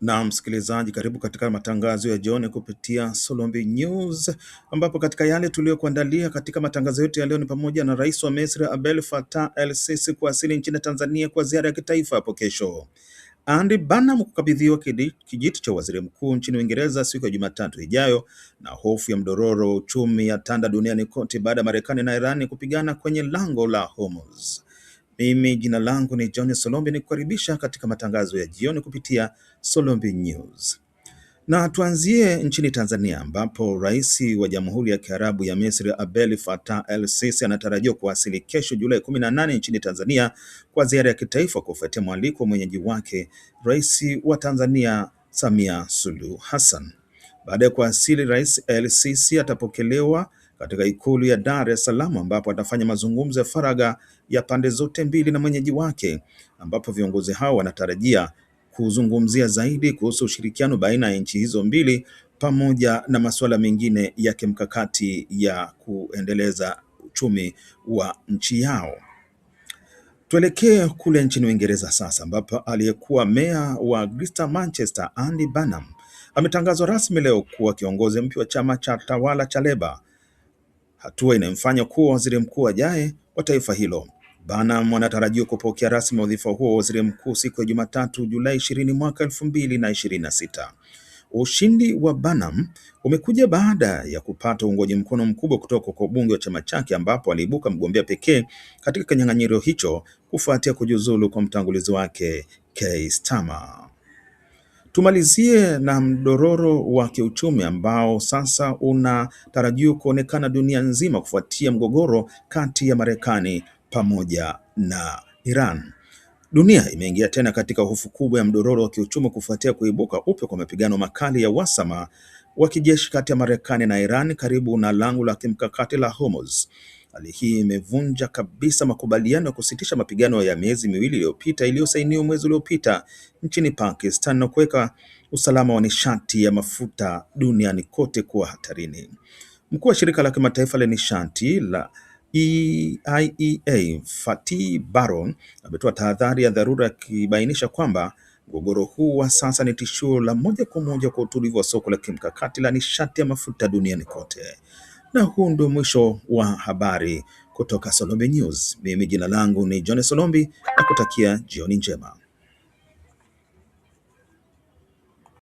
Na msikilizaji, karibu katika matangazo ya jioni kupitia Solombi News, ambapo katika yale tuliyokuandalia katika matangazo yetu ya leo ni pamoja na Rais wa Misri Abdel Fattah el-Sisi kuwasili nchini Tanzania kwa ziara ya kitaifa hapo kesho. Andy Burnham kukabidhiwa kijiti cha waziri mkuu nchini Uingereza siku ya Jumatatu ijayo, na hofu ya mdororo wa uchumi ya tanda duniani kote baada ya Marekani na Iran kupigana kwenye lango la Hormuz. Mimi jina langu ni John Solombi, ni kukaribisha katika matangazo ya jioni kupitia Solombi News. Na tuanzie nchini Tanzania ambapo Rais wa Jamhuri ya Kiarabu ya Misri Abdel Fattah el-Sisi anatarajiwa kuwasili kesho Julai 18 nchini Tanzania kwa ziara ya kitaifa kufuatia mwaliko wa mwenyeji wake Rais wa Tanzania Samia Suluhu Hassan. Baada ya kuwasili, Rais el-Sisi atapokelewa katika ikulu ya Dar es Salaam ambapo atafanya mazungumzo ya faragha ya pande zote mbili na mwenyeji wake, ambapo viongozi hao wanatarajia kuzungumzia zaidi kuhusu ushirikiano baina ya nchi hizo mbili pamoja na masuala mengine ya kimkakati ya kuendeleza uchumi wa nchi yao. Tuelekee kule nchini Uingereza sasa, ambapo aliyekuwa meya wa Greater Manchester Andy Burnham ametangazwa rasmi leo kuwa kiongozi mpya wa chama cha tawala cha Labour, hatua inayomfanya kuwa waziri mkuu ajaye wa taifa hilo. Burnham anatarajiwa kupokea rasmi wadhifa huo wa waziri mkuu siku ya Jumatatu Julai 20 mwaka 2026. Ushindi wa Burnham umekuja baada ya kupata uungwaji mkono mkubwa kutoka kwa bunge wa chama chake, ambapo aliibuka mgombea pekee katika kinyang'anyiro hicho kufuatia kujiuzulu kwa mtangulizi wake Keir Starmer. Tumalizie na mdororo wa kiuchumi ambao sasa unatarajiwa kuonekana dunia nzima kufuatia mgogoro kati ya Marekani pamoja na Iran. Dunia imeingia tena katika hofu kubwa ya mdororo wa kiuchumi kufuatia kuibuka upya kwa mapigano makali ya uhasama wa kijeshi kati ya Marekani na Iran karibu na lango la kimkakati la Hormuz. Hali hii imevunja kabisa makubaliano ya kusitisha mapigano ya miezi miwili iliyopita iliyosainiwa mwezi uliopita nchini Pakistan na kuweka usalama wa nishati ya mafuta duniani kote kuwa hatarini. Mkuu wa shirika la kimataifa la nishati la IEA Fatih Birol ametoa tahadhari ya dharura akibainisha kwamba mgogoro huu wa sasa ni tishio la moja kwa moja kwa utulivu wa soko la kimkakati la nishati ya mafuta duniani kote. Na huu ndio mwisho wa habari kutoka Solombi News. Mimi jina langu ni John Solombi na kutakia jioni njema.